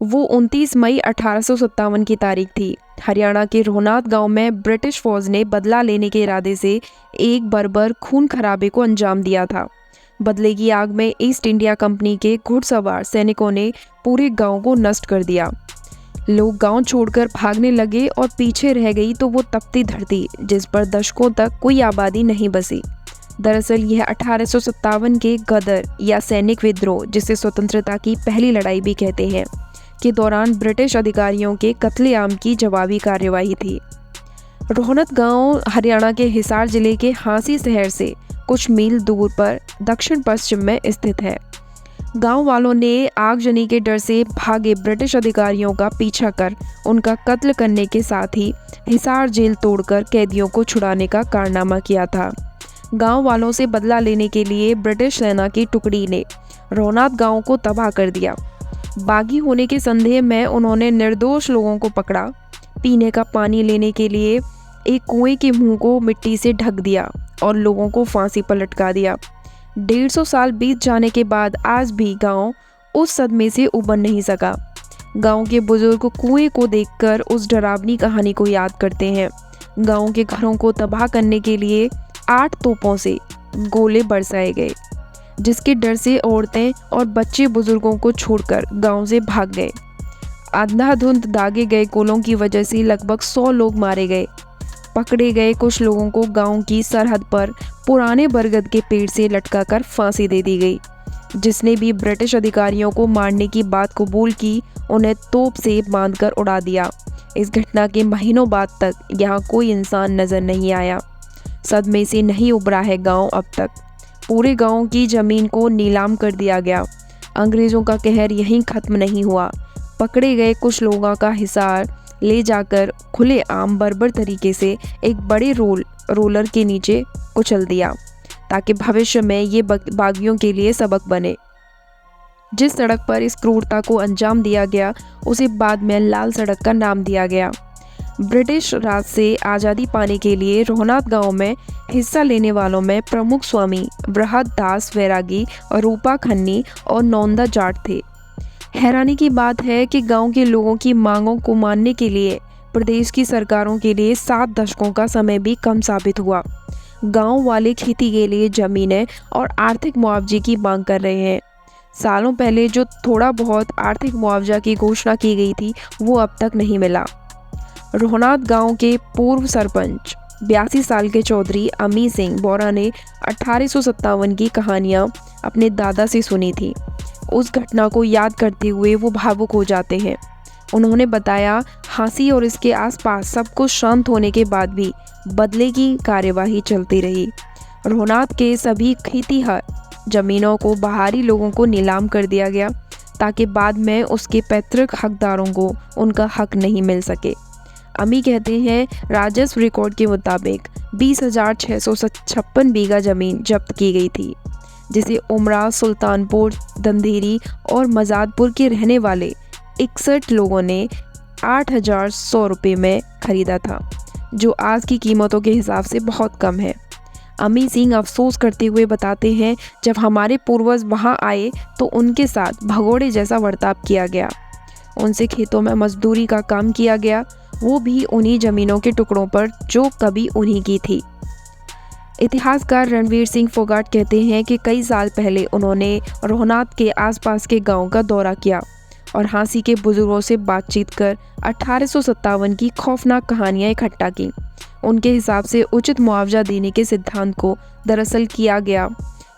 वो 29 मई 1857 की तारीख थी। हरियाणा के रोहनाथ गांव में ब्रिटिश फौज ने बदला लेने के इरादे से एक बर्बर खून खराबे को अंजाम दिया था। बदले की आग में ईस्ट इंडिया कंपनी के घुड़सवार सैनिकों ने पूरे गांव को नष्ट कर दिया। लोग गांव छोड़कर भागने लगे और पीछे रह गई तो वो तपती धरती जिस पर दशकों तक कोई आबादी नहीं बसी। दरअसल यह 1857 के गदर या सैनिक विद्रोह, जिसे स्वतंत्रता की पहली लड़ाई भी कहते हैं, के दौरान ब्रिटिश अधिकारियों के कत्लेआम की जवाबी कार्यवाही थी। रोहनत गांव हरियाणा के हिसार जिले के हांसी शहर से कुछ मील दूर पर दक्षिण पश्चिम में स्थित है। गांव वालों ने आगजनी के डर से भागे ब्रिटिश अधिकारियों का पीछा कर उनका कत्ल करने के साथ ही हिसार जेल तोड़कर कैदियों को छुड़ाने का कारनामा किया था। गांव वालों से बदला लेने के लिए ब्रिटिश सेना की टुकड़ी ने रोहनाथ गांव को तबाह कर दिया। बागी होने के संदेह में उन्होंने निर्दोष लोगों को पकड़ा, पीने का पानी लेने के लिए एक कुएं के मुंह को मिट्टी से ढक दिया और लोगों को फांसी पर लटका दिया। 150 साल बीत जाने के बाद आज भी गांव उस सदमे से उबर नहीं सका। गांव के बुजुर्ग कुएं को देखकर उस डरावनी कहानी को याद करते हैं। गांव के घरों को तबाह करने के लिए 8 तोपों से गोले बरसाए गए, जिसके डर से औरतें और बच्चे बुजुर्गों को छोड़कर गांव से भाग गए। अंधाधुंध दागे गए गोलों की वजह से लगभग 100 लोग मारे गए। पकड़े गए कुछ लोगों को गांव की सरहद पर पुराने बरगद के पेड़ से लटकाकर फांसी दे दी गई। जिसने भी ब्रिटिश अधिकारियों को मारने की बात कबूल की, उन्हें तोप से बांधकर उड़ा दिया। इस घटना के महीनों बाद तक यहाँ कोई इंसान नजर नहीं आया। सदमे से नहीं उभरा है गांव अब तक। पूरे गांव की जमीन को नीलाम कर दिया गया। अंग्रेजों का कहर यहीं खत्म नहीं हुआ। पकड़े गए कुछ लोगों का हिसार ले जाकर खुलेआम बर्बर तरीके से एक बड़े रोलर के नीचे कुचल दिया, ताकि भविष्य में ये बागियों के लिए सबक बने। जिस सड़क पर इस क्रूरता को अंजाम दिया गया उसे बाद में लाल सड़क का नाम दिया गया। ब्रिटिश राज से आज़ादी पाने के लिए रोहनाथ गांव में हिस्सा लेने वालों में प्रमुख स्वामी बृहद दास वैरागी और रूपा खन्नी और नौंदा जाट थे। हैरानी की बात है कि गांव के लोगों की मांगों को मानने के लिए प्रदेश की सरकारों के लिए 7 दशकों का समय भी कम साबित हुआ। गांव वाले खेती के लिए जमीनें और आर्थिक मुआवजे की मांग कर रहे हैं। सालों पहले जो थोड़ा बहुत आर्थिक मुआवजा की घोषणा की गई थी वो अब तक नहीं मिला। रोहनाथ गांव के पूर्व सरपंच 82 साल के चौधरी अमी सिंह बोरा ने 1857 की कहानियां अपने दादा से सुनी थी। उस घटना को याद करते हुए वो भावुक हो जाते हैं। उन्होंने बताया, हांसी और इसके आसपास सब कुछ शांत होने के बाद भी बदले की कार्यवाही चलती रही। रोहनाथ के सभी खेतीहर जमीनों को बाहरी लोगों को नीलाम कर दिया गया, ताकि बाद में उसके पैतृक हकदारों को उनका हक नहीं मिल सके। अमी कहते हैं, राजस्व रिकॉर्ड के मुताबिक 20,656 बीघा जमीन जब्त की गई थी, जिसे उमरा, सुल्तानपुर, दंधेरी और मजादपुर के रहने वाले 61 लोगों ने 8,100 रुपये में खरीदा था, जो आज की कीमतों के हिसाब से बहुत कम है। अमी सिंह अफसोस करते हुए बताते हैं, जब हमारे पूर्वज वहां आए तो उनके साथ भगोड़े जैसा बर्ताव किया गया। उनसे खेतों में मजदूरी का काम किया गया, वो भी उन्हीं जमीनों के टुकड़ों पर जो कभी उन्हीं की थी। इतिहासकार रणवीर सिंह फोगाट कहते हैं कि कई साल पहले उन्होंने रोहनाथ के आसपास के गांव का दौरा किया और हांसी के बुजुर्गों से बातचीत कर 1857 की खौफनाक कहानियां इकट्ठा की। उनके हिसाब से उचित मुआवजा देने के सिद्धांत को दरअसल किया गया।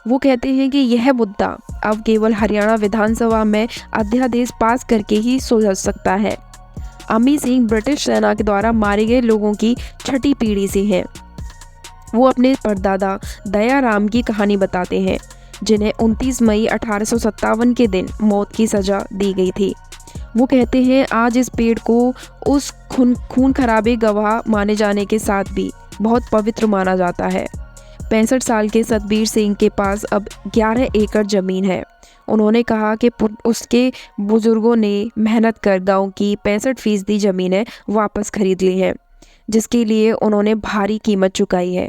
वो कहते हैं कि यह मुद्दा अब केवल हरियाणा विधानसभा में अध्यादेश पास करके ही सुलझ सकता है। अमी सिंह ब्रिटिश सेना के द्वारा मारे गए लोगों की 6ठी पीढ़ी से हैं। वो अपने परदादा दयाराम की कहानी बताते हैं, जिन्हें 29 मई 1857 के दिन मौत की सजा दी गई थी। वो कहते हैं, आज इस पेड़ को उस खून खराबे गवाह माने जाने के साथ भी बहुत पवित्र माना जाता है। 65 साल के सतबीर सिंह के पास अब 11 एकड़ ज़मीन है। उन्होंने कहा कि उसके बुजुर्गों ने मेहनत कर गांव की 65% ज़मीनें वापस खरीद ली हैं, जिसके लिए उन्होंने भारी कीमत चुकाई है।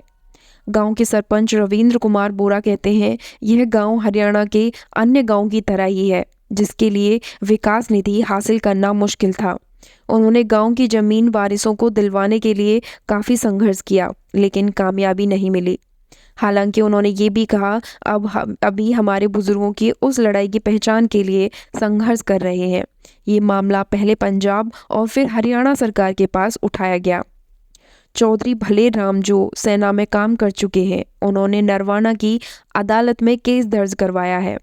गांव के सरपंच रविंद्र कुमार बोरा कहते हैं, यह गांव हरियाणा के अन्य गांव की तरह ही है, जिसके लिए विकास निधि हासिल करना मुश्किल था। उन्होंने गांव की जमीन वारिसों को दिलवाने के लिए काफ़ी संघर्ष किया, लेकिन कामयाबी नहीं मिली। हालांकि उन्होंने ये भी कहा, अभी हमारे बुजुर्गों की उस लड़ाई की पहचान के लिए संघर्ष कर रहे हैं। ये मामला पहले पंजाब और फिर हरियाणा सरकार के पास उठाया गया। चौधरी भले राम जो सेना में काम कर चुके हैं, उन्होंने नरवाना की अदालत में केस दर्ज करवाया है,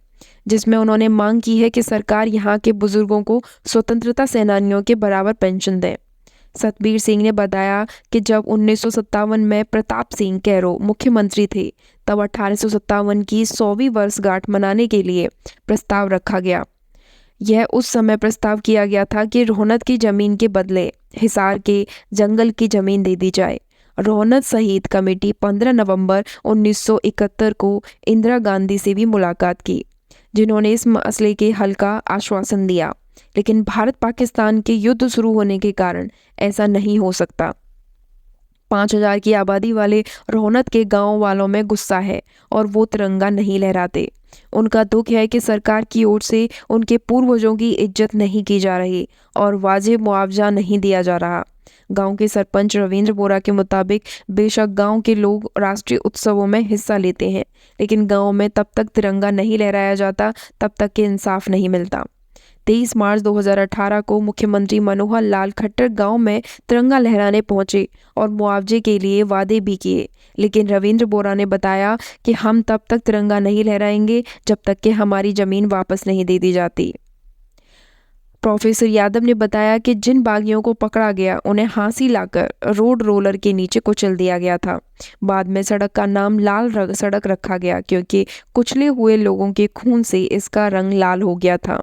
जिसमें उन्होंने मांग की है कि सरकार यहाँ के बुजुर्गों को स्वतंत्रता सेनानियों के बराबर पेंशन दे। सतबीर सिंह ने बताया कि जब 1957 में प्रताप सिंह कैरो मुख्यमंत्री थे, तब 1857 की 100वीं वर्षगांठ मनाने के लिए प्रस्ताव रखा गया। यह उस समय प्रस्ताव किया गया था कि रोहनत की जमीन के बदले हिसार के जंगल की जमीन दे दी जाए। रोहनत शहीद कमेटी 15 नवंबर 1971 को इंदिरा गांधी से भी मुलाकात की, जिन्होंने इस मसले के हल का आश्वासन दिया, लेकिन भारत पाकिस्तान के युद्ध शुरू होने के कारण ऐसा नहीं हो सकता। 5000 की आबादी वाले रोहनत के गांव वालों में गुस्सा है और वो तिरंगा नहीं लहराते। उनका दुख है कि सरकार की ओर से उनके पूर्वजों की इज्जत नहीं की जा रही और वाजिब मुआवजा नहीं दिया जा रहा। गांव के सरपंच रविंद्र बोरा के मुताबिक, बेशक गांव के लोग राष्ट्रीय उत्सवों में हिस्सा लेते हैं, लेकिन गांव में तब तक तिरंगा नहीं लहराया जाता तब तक कि इंसाफ नहीं मिलता। 23 मार्च 2018 को मुख्यमंत्री मनोहर लाल खट्टर गांव में तिरंगा लहराने पहुंचे और मुआवजे के लिए वादे भी किए, लेकिन रविंद्र बोरा ने बताया कि हम तब तक तिरंगा नहीं लहराएंगे जब तक कि हमारी ज़मीन वापस नहीं दे दी जाती। प्रोफेसर यादव ने बताया कि जिन बागियों को पकड़ा गया उन्हें फांसी लाकर रोड रोलर के नीचे कुचल दिया गया था। बाद में सड़क का नाम लाल सड़क रखा गया, क्योंकि कुचले हुए लोगों के खून से इसका रंग लाल हो गया था।